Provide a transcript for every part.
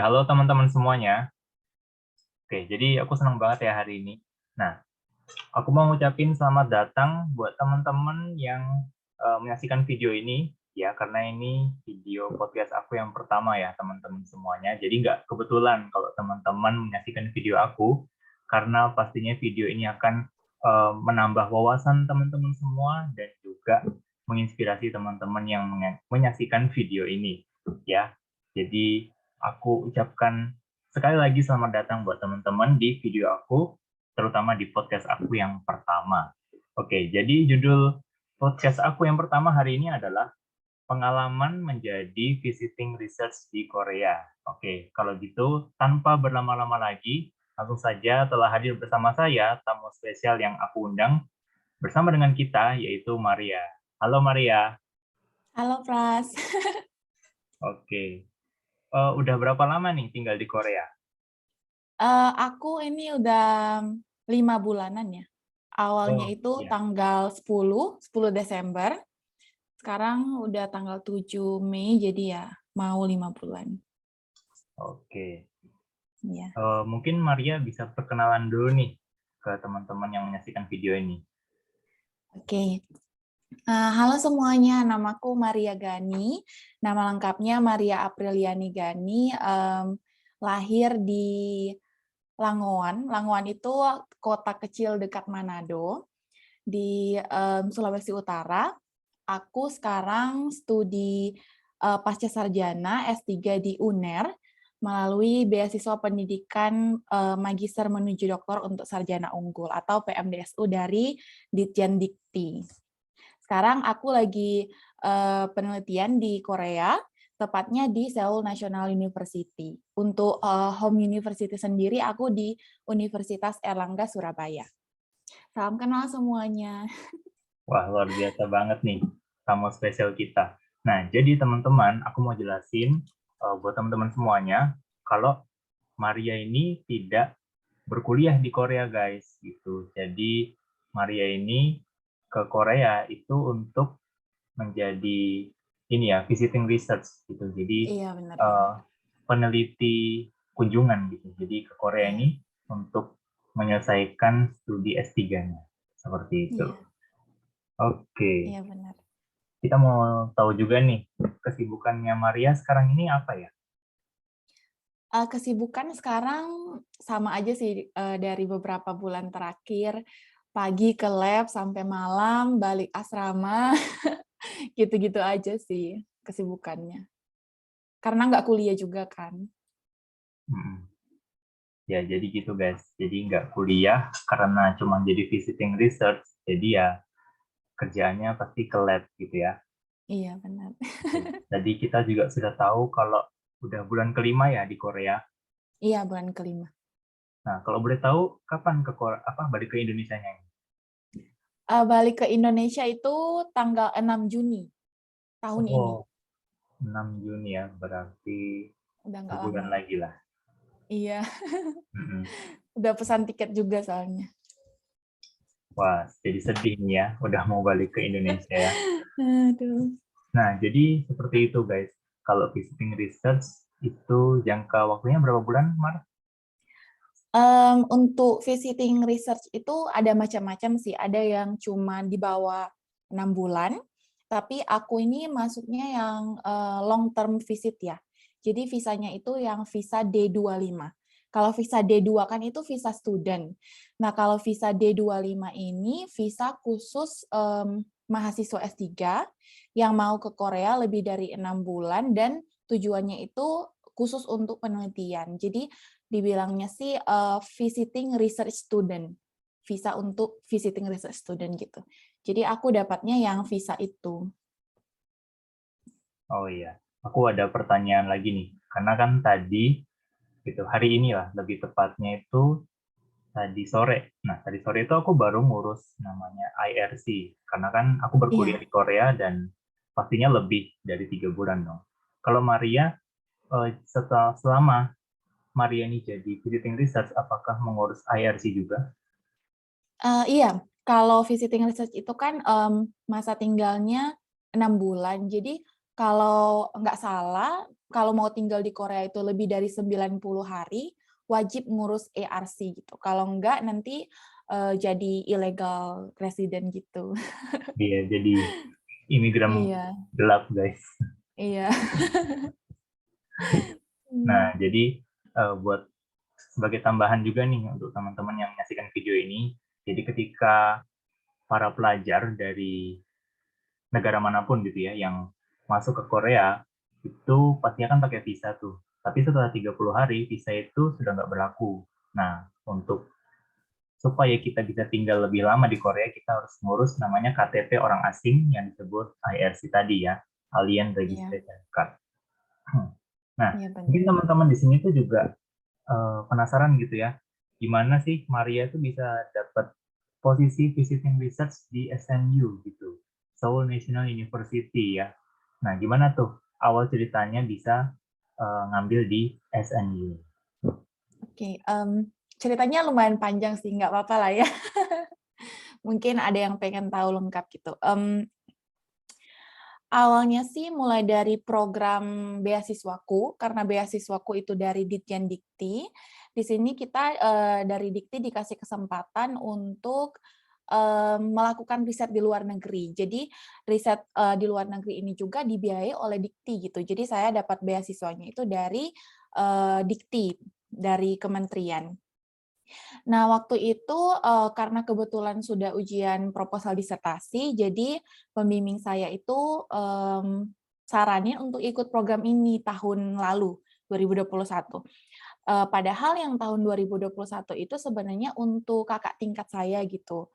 Halo teman-teman semuanya. Oke, jadi aku senang banget ya hari ini. Nah, aku mau ngucapin selamat datang buat teman-teman yang menyaksikan video ini, ya, karena ini video podcast aku yang pertama ya, teman-teman semuanya. Jadi nggak kebetulan kalau teman-teman menyaksikan video aku, karena pastinya video ini akan menambah wawasan teman-teman semua dan juga menginspirasi teman-teman yang menyaksikan video ini, ya. Jadi aku ucapkan sekali lagi selamat datang buat teman-teman di video aku, terutama di podcast aku yang pertama. Oke, jadi judul podcast aku yang pertama hari ini adalah pengalaman menjadi visiting research di Korea. Oke, kalau gitu tanpa berlama-lama lagi, langsung saja telah hadir bersama saya tamu spesial yang aku undang bersama dengan kita, yaitu Maria. Halo Maria. Halo Pras. Oke. Udah berapa lama nih tinggal di Korea? Aku ini udah 5 bulanan ya. Awalnya Oh, itu ya. tanggal 10 Desember. Sekarang udah tanggal 7 Mei, jadi ya mau 5 bulan. Oke. Ya. Mungkin Maria bisa perkenalan dulu nih ke teman-teman yang menyaksikan video ini. Oke. Halo semuanya, namaku Maria Gani. Nama lengkapnya Maria Apriliani Gani. Lahir di Langoan. Langoan itu kota kecil dekat Manado di Sulawesi Utara. Aku sekarang studi pasca sarjana S3 di UNER melalui beasiswa pendidikan magister menuju doktor untuk sarjana unggul atau PMDSU dari Ditjen Dikti. Sekarang aku lagi penelitian di Korea, tepatnya di Seoul National University. Untuk home university sendiri aku di Universitas Erlangga Surabaya. Salam kenal semuanya. Wah, luar biasa banget nih tamu spesial kita. Nah, jadi teman-teman, aku mau jelasin buat teman-teman semuanya, kalau Maria ini tidak berkuliah di Korea, guys, gitu. Jadi, Maria ini ke Korea itu untuk menjadi ini ya, visiting research gitu. Jadi, Iya, benar eh, banget. peneliti kunjungan gitu. Jadi, ke Korea Iya, ini untuk menyelesaikan studi S3-nya. Seperti itu. iya, Oke. iya benar. Kita mau tahu juga nih, kesibukannya Maria sekarang ini apa ya? Kesibukan sekarang sama aja sih dari beberapa bulan terakhir, pagi ke lab sampai malam, balik asrama, gitu-gitu aja sih kesibukannya. Karena nggak kuliah juga kan. Hmm. Ya, jadi gitu guys. Jadi nggak kuliah karena cuma jadi visiting research, jadi ya kerjaannya pasti ke lab gitu ya. Iya, benar. Oke. Tadi kita juga sudah tahu kalau udah bulan kelima ya di Korea. Iya, bulan kelima. Nah, kalau boleh tahu kapan ke Korea, balik ke Indonesia-nya? Balik ke Indonesia itu tanggal 6 Juni tahun ini. Oh, 6 Juni ya, berarti Udah nggak sebulan lama. lagi lah. Iya, Mm-mm. udah pesan tiket juga soalnya. Wah, jadi sedih nih ya, udah mau balik ke Indonesia ya. Aduh. Nah, jadi seperti itu guys. Kalau visiting research itu jangka waktunya berapa bulan, Mar? Untuk visiting research itu ada macam-macam sih. Ada yang cuma di bawah 6 bulan, tapi aku ini masuknya yang long term visit ya. Jadi visanya itu yang visa D25. Kalau visa D2 kan itu visa student. Nah, kalau visa D25 ini visa khusus mahasiswa S3 yang mau ke Korea lebih dari 6 bulan dan tujuannya itu khusus untuk penelitian. Jadi dibilangnya sih visiting research student, visa untuk visiting research student gitu. Jadi aku dapatnya yang visa itu. Oh iya, aku ada pertanyaan lagi nih. Karena kan tadi, gitu, hari ini lah, lebih tepatnya itu tadi sore. Nah, tadi sore itu aku baru ngurus namanya IRC. Karena kan aku berkuliah Iya. di Korea dan pastinya lebih dari 3 bulan dong. Kalau Maria, setelah selama Maria ini jadi visiting research, apakah mengurus IRC juga? Iya, kalau visiting research itu kan masa tinggalnya 6 bulan. Jadi kalau nggak salah, kalau mau tinggal di Korea itu lebih dari 90 hari, wajib ngurus ARC gitu. Kalau enggak nanti jadi illegal resident gitu. Iya, jadi imigran Iya, gelap, guys. iya. Nah, Hmm, jadi buat sebagai tambahan juga nih untuk teman-teman yang menyaksikan video ini, jadi ketika para pelajar dari negara manapun gitu ya yang masuk ke Korea itu pastinya kan pakai visa tuh. Tapi setelah 30 hari visa itu sudah nggak berlaku. Nah, untuk supaya kita bisa tinggal lebih lama di Korea, kita harus ngurus namanya KTP orang asing yang disebut IRC tadi ya, Alien iya, Registration Card. Nah, iya benar. mungkin teman-teman di sini tuh juga penasaran gitu ya, gimana sih Maria itu bisa dapat posisi visiting research di SNU gitu, Seoul National University ya. Nah, gimana tuh awal ceritanya bisa ngambil di SNU? Oke, ceritanya lumayan panjang sih, nggak apa-apa lah ya. Mungkin ada yang pengen tahu lengkap gitu. Awalnya sih mulai dari program beasiswaku, karena beasiswaku itu dari Ditjen Dikti. Di sini kita dari Dikti dikasih kesempatan untuk melakukan riset di luar negeri. Jadi riset di luar negeri ini juga dibiayai oleh Dikti gitu. Jadi saya dapat beasiswanya itu dari Dikti, dari kementerian. Nah, waktu itu karena kebetulan sudah ujian proposal disertasi, jadi pembimbing saya itu saranin untuk ikut program ini tahun lalu, 2021. Padahal yang tahun 2021 itu sebenarnya untuk kakak tingkat saya gitu.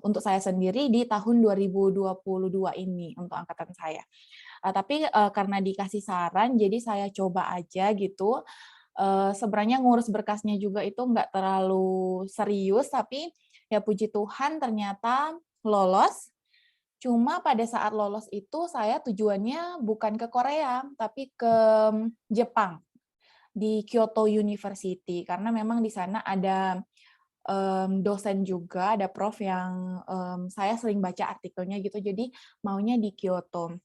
Untuk saya sendiri di tahun 2022 ini untuk angkatan saya. Tapi karena dikasih saran, jadi saya coba aja gitu. Sebenarnya ngurus berkasnya juga itu nggak terlalu serius, tapi ya puji Tuhan ternyata lolos. Cuma pada saat lolos itu saya tujuannya bukan ke Korea, tapi ke Jepang, di Kyoto University. Karena memang di sana ada dosen juga, ada prof yang saya sering baca artikelnya gitu, jadi maunya di Kyoto.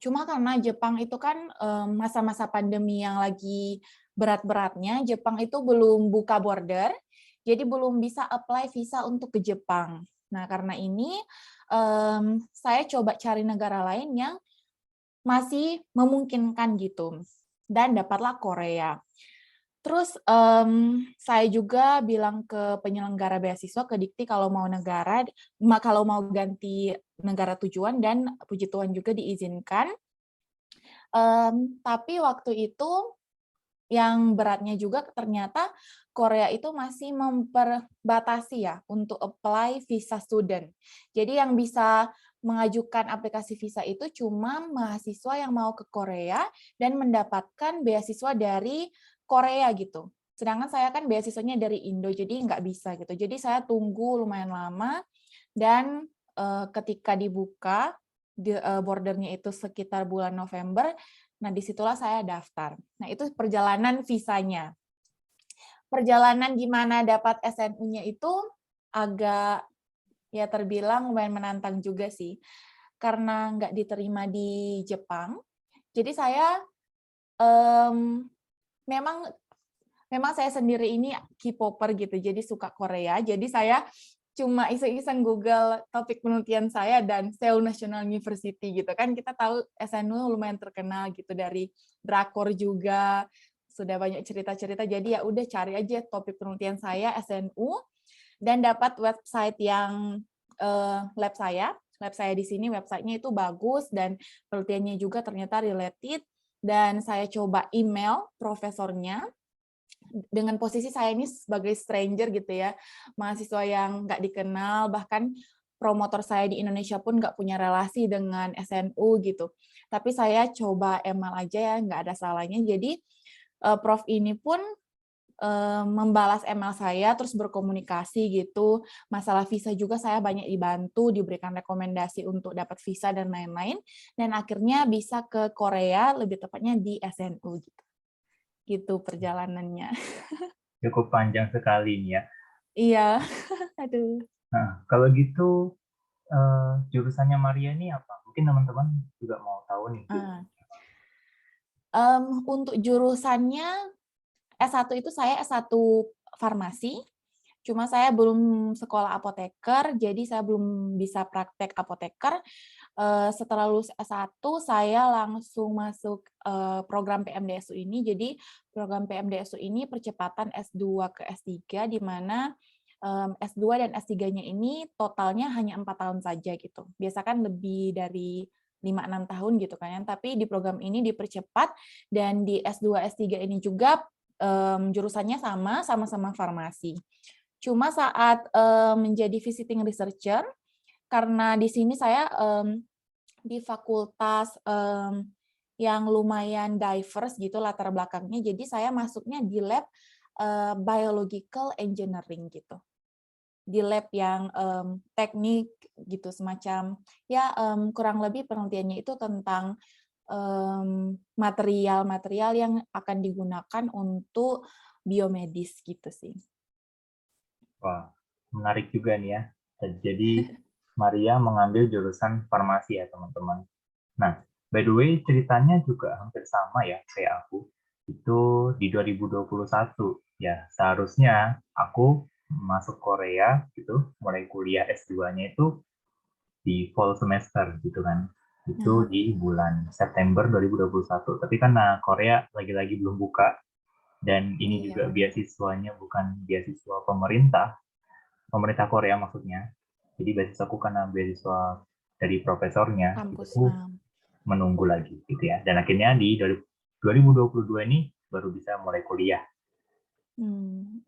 Cuma karena Jepang itu kan masa-masa pandemi yang lagi berat-beratnya, Jepang itu belum buka border, jadi belum bisa apply visa untuk ke Jepang. Nah, karena ini saya coba cari negara lain yang masih memungkinkan gitu, dan dapatlah Korea. Terus saya juga bilang ke penyelenggara beasiswa, ke Dikti kalau mau kalau mau ganti negara tujuan, dan puji Tuhan juga diizinkan. Tapi waktu itu yang beratnya juga ternyata Korea itu masih memperbatasi ya untuk apply visa student. Jadi yang bisa mengajukan aplikasi visa itu cuma mahasiswa yang mau ke Korea dan mendapatkan beasiswa dari Korea gitu. Sedangkan saya kan beasiswanya dari Indo, jadi nggak bisa gitu. Jadi saya tunggu lumayan lama, dan ketika dibuka bordernya itu sekitar bulan November, nah disitulah saya daftar. Nah itu perjalanan visanya. Perjalanan gimana dapat SNU-nya itu agak ya terbilang lumayan menantang juga sih. Karena nggak diterima di Jepang, jadi saya memang memang saya sendiri ini K-popper gitu, jadi suka Korea. Jadi saya cuma iseng-iseng Google topik penelitian saya dan Seoul National University gitu kan. Kita tahu SNU lumayan terkenal gitu dari drakor juga, sudah banyak cerita-cerita. Jadi ya udah cari aja topik penelitian saya SNU, dan dapat website yang lab saya. Lab saya di sini websitenya itu bagus dan penelitiannya juga ternyata related, dan saya coba email profesornya dengan posisi saya ini sebagai stranger gitu ya, mahasiswa yang nggak dikenal, bahkan promotor saya di Indonesia pun nggak punya relasi dengan SNU gitu. Tapi saya coba email aja ya, nggak ada salahnya. Jadi Prof ini pun membalas email saya, terus berkomunikasi gitu. Masalah visa juga saya banyak dibantu, diberikan rekomendasi untuk dapat visa dan lain-lain. Dan akhirnya bisa ke Korea, lebih tepatnya di SNU gitu. Gitu perjalanannya. Cukup panjang sekali nih ya. Iya, aduh. Nah, kalau gitu jurusannya Maria ini apa? Mungkin teman-teman juga mau tahu nih. Ah, Untuk jurusannya S1 itu saya S1 farmasi, cuma saya belum sekolah apoteker, jadi saya belum bisa praktek apoteker. Setelah lulus S1 saya langsung masuk, program PMDSU ini. Jadi program PMDSU ini percepatan S2 ke S3 di mana, S2 dan S3-nya ini totalnya hanya 4 tahun saja gitu. Biasa kan lebih dari 5, 6 tahun gitu kan ya, tapi di program ini dipercepat dan di S2, S3 ini juga, jurusannya sama-sama farmasi. Cuma saat, menjadi visiting researcher, karena di sini saya, di fakultas, yang lumayan diverse gitu latar belakangnya, jadi saya masuknya di lab, biological engineering gitu. Di lab yang, teknik gitu, semacam ya, kurang lebih penelitiannya itu tentang, material-material yang akan digunakan untuk biomedis gitu sih. Wah, menarik juga nih ya. Jadi Maria mengambil jurusan farmasi ya teman-teman. Nah, by the way ceritanya juga hampir sama ya kayak aku. Itu di 2021 ya. Seharusnya aku masuk Korea gitu, mulai kuliah S2-nya itu di fall semester gitu kan. Itu Nah, di bulan September 2021. Tapi karena Korea lagi-lagi belum buka dan ini iya juga benar. beasiswanya bukan beasiswa pemerintah, pemerintah Korea maksudnya. Jadi beasiswaku karena beasiswa dari profesornya, itu Kampus, aku menunggu lagi gitu ya. Dan akhirnya di 2022 ini baru bisa mulai kuliah.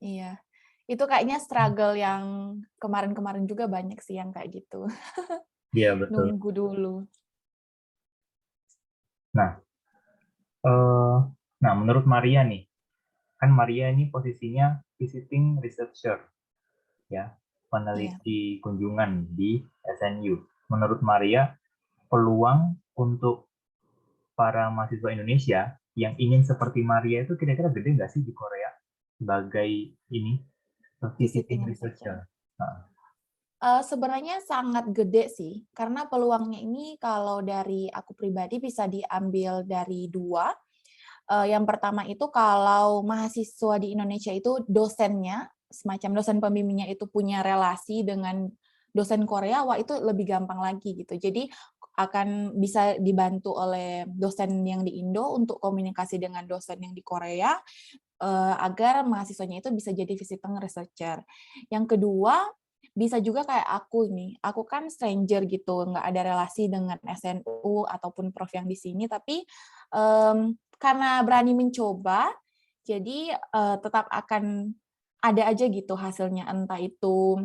Iya. Itu kayaknya struggle yang kemarin-kemarin juga banyak sih yang kayak gitu, Iya betul. nunggu dulu. Nah, nah menurut Maria nih, kan Maria ini posisinya visiting researcher ya, Iya. peneliti kunjungan di SNU. Menurut Maria, peluang untuk para mahasiswa Indonesia yang ingin seperti Maria itu kira-kira gede nggak sih di Korea sebagai ini visiting Visiting researcher. researcher? Nah, Sebenarnya sangat gede sih, karena peluangnya ini kalau dari aku pribadi bisa diambil dari 2. Yang pertama itu kalau mahasiswa di Indonesia itu dosennya, semacam dosen pembimbingnya itu punya relasi dengan dosen Korea, wah itu lebih gampang lagi gitu. Jadi akan bisa dibantu oleh dosen yang di Indo untuk komunikasi dengan dosen yang di Korea, agar mahasiswanya itu bisa jadi visiting researcher. Yang kedua, bisa juga kayak aku nih, aku kan stranger gitu, nggak ada relasi dengan SNU ataupun prof yang di sini, tapi, karena berani mencoba, jadi, tetap akan ada aja gitu hasilnya, entah itu,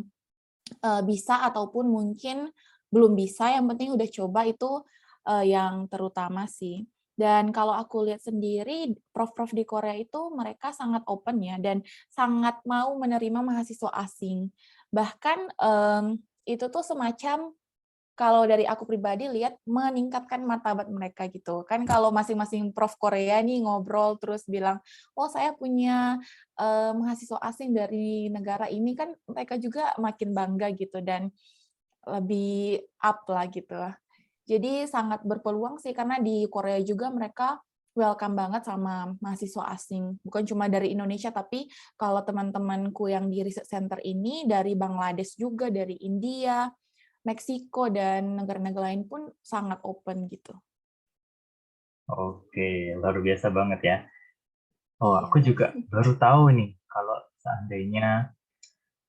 bisa ataupun mungkin belum bisa, yang penting udah coba itu, yang terutama sih. Dan kalau aku lihat sendiri, prof-prof di Korea itu mereka sangat open ya, dan sangat mau menerima mahasiswa asing. Bahkan, itu tuh semacam kalau dari aku pribadi lihat meningkatkan martabat mereka gitu. Kan kalau masing-masing prof Korea nih ngobrol terus bilang, "Oh saya punya, mahasiswa asing dari negara ini," kan mereka juga makin bangga gitu dan lebih up lah gitu. Jadi sangat berpeluang sih karena di Korea juga mereka welcome banget sama mahasiswa asing. Bukan cuma dari Indonesia, tapi kalau teman-temanku yang di research center ini dari Bangladesh juga, dari India, Meksiko, dan negara-negara lain pun sangat open gitu. oke, luar biasa banget ya. Oh, aku Iya, juga baru tahu nih kalau seandainya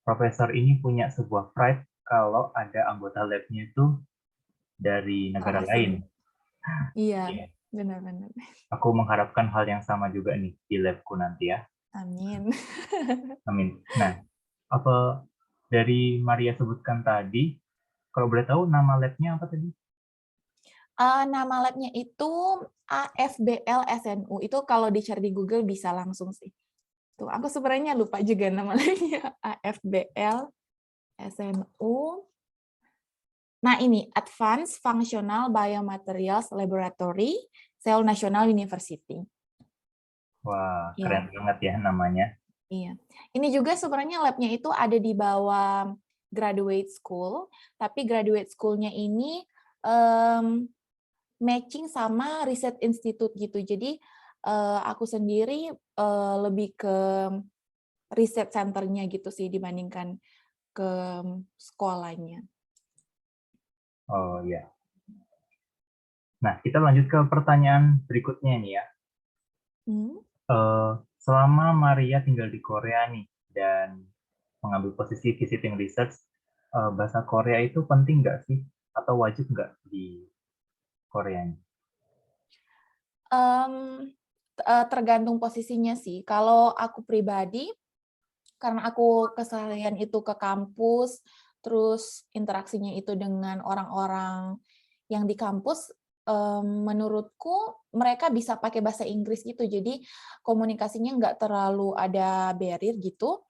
profesor ini punya sebuah pride kalau ada anggota labnya itu dari orang negara lain. asing. Iya, Iya. benar-benar. Aku mengharapkan hal yang sama juga nih di labku nanti ya. Amin. Amin. Nah, apa dari Maria sebutkan tadi, kalau boleh tahu nama labnya apa tadi? Nama labnya itu AFBL SNU, itu kalau dicari di Google bisa langsung sih. Tuh, aku sebenarnya lupa juga nama labnya, AFBL SNU. Nah ini, Advanced Functional Biomaterials Laboratory, Seoul National University. Wah, keren Ya, banget ya namanya. iya. Ini juga sebenarnya lab-nya itu ada di bawah graduate school, tapi graduate school-nya ini matching sama research institute gitu. Jadi aku sendiri lebih ke riset centernya gitu sih dibandingkan ke sekolahnya. Oh ya. Nah, kita lanjut ke pertanyaan berikutnya nih ya. Selama Maria tinggal di Korea nih dan mengambil posisi visiting research, bahasa Korea itu penting nggak sih? Atau wajib nggak di Korea ini? Tergantung posisinya sih. Kalau aku pribadi, karena aku keseharian itu ke kampus, terus interaksinya itu dengan orang-orang yang di kampus, menurutku mereka bisa pakai bahasa Inggris gitu. Jadi komunikasinya nggak terlalu ada barrier gitu.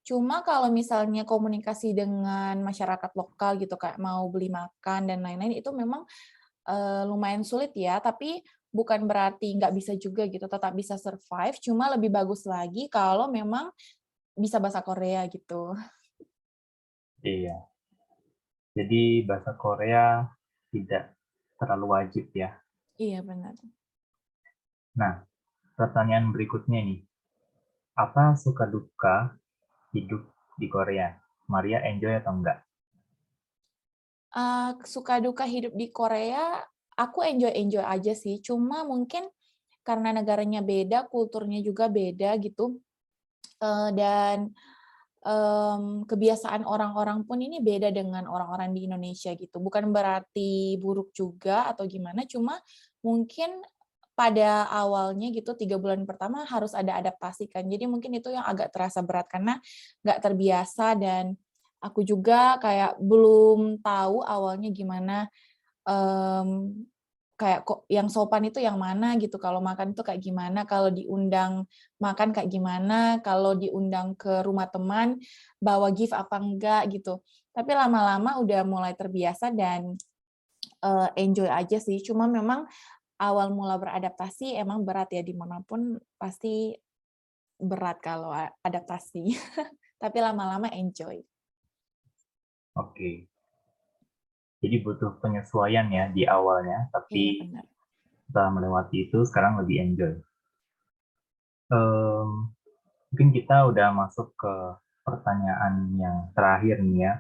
Cuma kalau misalnya komunikasi dengan masyarakat lokal gitu, kayak mau beli makan dan lain-lain, itu memang lumayan sulit ya, tapi bukan berarti nggak bisa juga gitu, tetap bisa survive, cuma lebih bagus lagi kalau memang bisa bahasa Korea gitu. Iya. Jadi bahasa Korea tidak terlalu wajib ya. Iya, benar. Nah, pertanyaan berikutnya nih. Apa suka duka hidup di Korea? Maria enjoy atau enggak? Suka duka hidup di Korea, aku enjoy-enjoy aja sih, cuma mungkin karena negaranya beda, kulturnya juga beda gitu, dan kebiasaan orang-orang pun ini beda dengan orang-orang di Indonesia gitu. Bukan berarti buruk juga atau gimana, cuma mungkin pada awalnya gitu 3 bulan pertama harus ada adaptasi kan. Jadi mungkin itu yang agak terasa berat karena nggak terbiasa dan aku juga kayak belum tahu awalnya gimana, mmm, kayak kok yang sopan itu yang mana gitu, kalau makan itu kayak gimana, kalau diundang makan kayak gimana, kalau diundang ke rumah teman bawa gift apa enggak gitu. Tapi lama-lama udah mulai terbiasa dan, enjoy aja sih. Cuma memang awal mula beradaptasi emang berat ya, dimanapun pasti berat kalau adaptasi. Tapi lama-lama enjoy. Oke. Jadi butuh penyesuaian ya di awalnya, Iya, tapi benar. setelah melewati itu sekarang lebih enjoy. Mungkin kita udah masuk ke pertanyaan yang terakhir nih ya.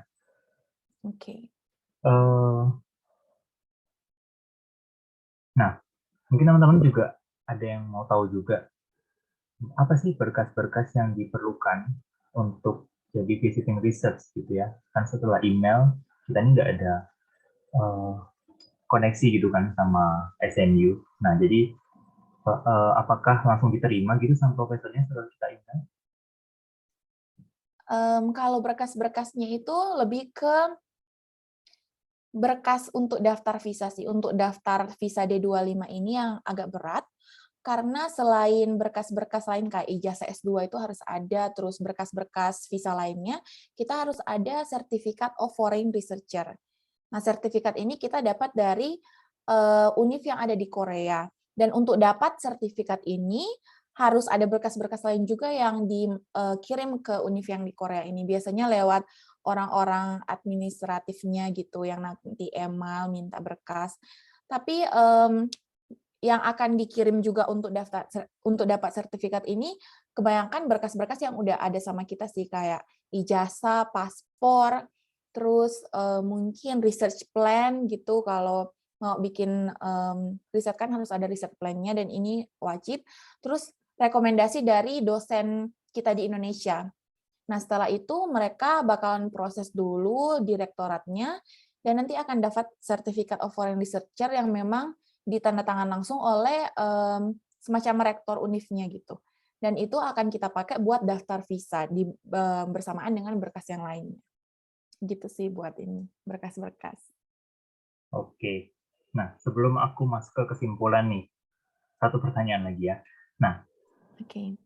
Oke. Eh, nah, mungkin teman-teman juga ada yang mau tahu juga, apa sih berkas-berkas yang diperlukan untuk jadi visiting research gitu ya. Kan setelah email, kita ini nggak ada eh, koneksi gitu kan sama SNU. Nah, jadi apakah langsung diterima gitu sama profesornya setelah kita email? Kalau berkas-berkasnya itu lebih ke berkas untuk daftar visa sih, untuk daftar visa D25 ini yang agak berat, karena selain berkas-berkas lain kayak ijazah S2 itu harus ada, terus berkas-berkas visa lainnya, kita harus ada Certificate of Foreign Researcher. Nah, sertifikat ini kita dapat dari univ yang ada di Korea. Dan untuk dapat sertifikat ini, harus ada berkas-berkas lain juga yang dikirim ke univ yang di Korea ini. Biasanya lewat orang-orang administratifnya gitu, yang nanti email minta berkas. Tapi yang akan dikirim juga untuk dapat sertifikat ini, kebanyakan berkas-berkas yang udah ada sama kita sih, kayak ijazah, paspor, terus mungkin research plan gitu, kalau mau bikin riset kan harus ada research plan-nya dan ini wajib. Terus rekomendasi dari dosen kita di Indonesia. Nah, setelah itu mereka bakalan proses dulu direktoratnya dan nanti akan dapat Certificate of Foreign Researcher yang memang ditandatangan langsung oleh semacam rektor univnya gitu. Dan itu akan kita pakai buat daftar visa bersamaan dengan berkas yang lainnya. Gitu sih buat ini, berkas-berkas. Oke. Nah, sebelum aku masuk ke kesimpulan nih, satu pertanyaan lagi ya. Nah, Oke.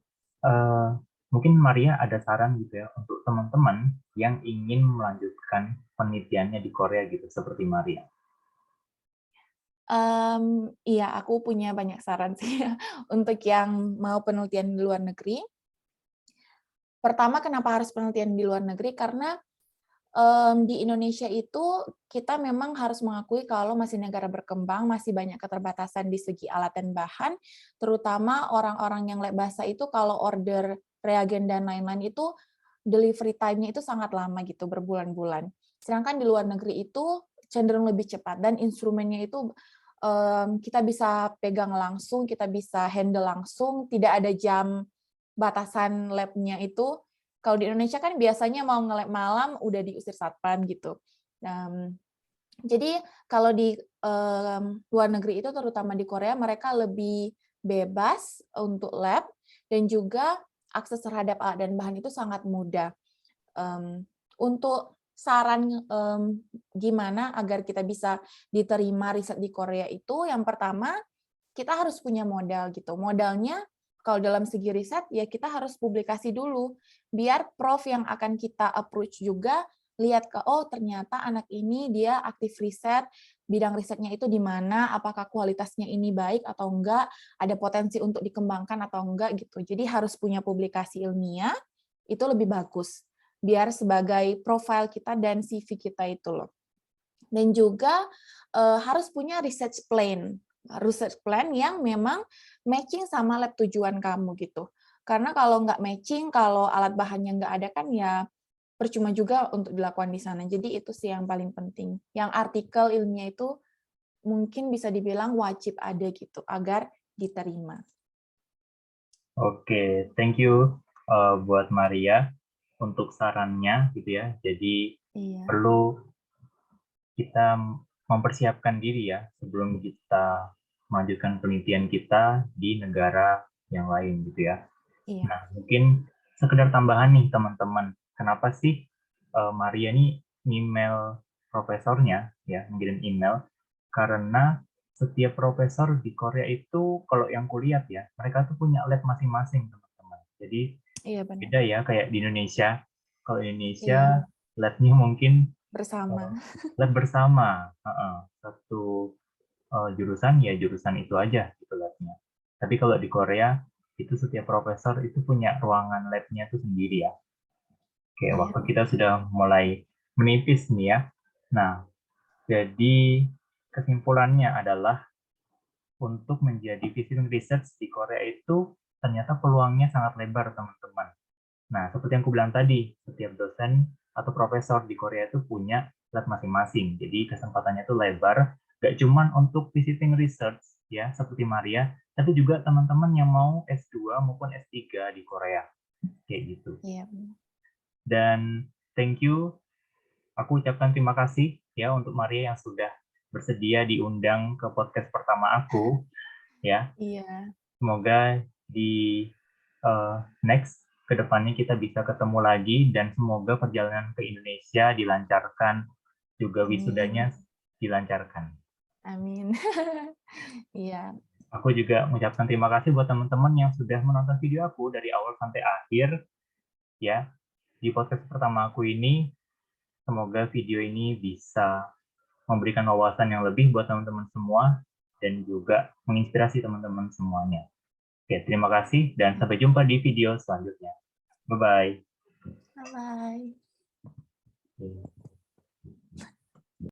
mungkin Maria ada saran gitu ya untuk teman-teman yang ingin melanjutkan penelitiannya di Korea gitu, seperti Maria. Iya, aku punya banyak saran sih untuk yang mau penelitian di luar negeri. Pertama, kenapa harus penelitian di luar negeri? Karena di Indonesia itu kita memang harus mengakui kalau masih negara berkembang, masih banyak keterbatasan di segi alat dan bahan, terutama orang-orang yang lab bahasa itu kalau order reagen dan lain-lain itu delivery time-nya itu sangat lama gitu, berbulan-bulan. Sedangkan di luar negeri itu cenderung lebih cepat dan instrumennya itu kita bisa pegang langsung, kita bisa handle langsung, tidak ada jam batasan lab-nya itu. Kalau di Indonesia kan biasanya mau nge-lab malam udah diusir satpam gitu. Jadi kalau di luar negeri itu terutama di Korea mereka lebih bebas untuk lab dan juga akses terhadap alat dan bahan itu sangat mudah. Untuk saran gimana agar kita bisa diterima riset di Korea itu, yang pertama kita harus punya modal gitu. Modalnya kalau dalam segi riset ya kita harus publikasi dulu biar prof yang akan kita approach juga lihat ke oh ternyata anak ini dia aktif riset, bidang risetnya itu di mana, apakah kualitasnya ini baik atau enggak, ada potensi untuk dikembangkan atau enggak gitu. Jadi harus punya publikasi ilmiah itu lebih bagus biar sebagai profile kita dan CV kita itu loh. Dan juga harus punya research plan yang memang matching sama lab tujuan kamu gitu. Karena kalau nggak matching, kalau alat bahannya nggak ada kan ya percuma juga untuk dilakukan di sana. Jadi itu sih yang paling penting. Yang artikel ilmiah itu mungkin bisa dibilang wajib ada gitu agar diterima. Oke, thank you buat Maria untuk sarannya gitu ya. Jadi Iya. perlu kita mempersiapkan diri ya sebelum kita melanjutkan penelitian kita di negara yang lain gitu ya. Iya. Nah, mungkin sekedar tambahan nih teman-teman, kenapa sih Maria nih email profesornya ya, ngirim email karena setiap profesor di Korea itu kalau yang kulihat ya, mereka tuh punya lab masing-masing teman-teman. Jadi Iya benar. beda ya kayak di Indonesia. Kalau di Iya. Indonesia labnya mungkin Bersama. lab bersama, satu jurusan ya jurusan itu aja gitu labnya. Tapi kalau di Korea itu setiap profesor itu punya ruangan labnya itu sendiri ya. Oke, Iya. waktu kita sudah mulai menipis nih ya. Nah, jadi kesimpulannya adalah untuk menjadi visiting research di Korea itu ternyata peluangnya sangat lebar teman-teman. Nah, seperti yang aku bilang tadi, setiap dosen atau profesor di Korea itu punya lab masing-masing. Jadi kesempatannya itu lebar, gak cuma untuk visiting research ya, seperti Maria, tapi juga teman-teman yang mau S2 maupun S3 di Korea. Kayak gitu. Iya. Dan thank you, aku ucapkan terima kasih ya untuk Maria yang sudah bersedia diundang ke podcast pertama aku. Ya, Iya. semoga di next kedepannya kita bisa ketemu lagi dan semoga perjalanan ke Indonesia dilancarkan, juga wisudanya Amin. dilancarkan. Amin. Iya. Aku juga mengucapkan terima kasih buat teman-teman yang sudah menonton video aku dari awal sampai akhir ya. Di podcast pertama aku ini, semoga video ini bisa memberikan wawasan yang lebih buat teman-teman semua dan juga menginspirasi teman-teman semuanya. Oke, terima kasih dan sampai jumpa di video selanjutnya. Bye-bye. Bye-bye.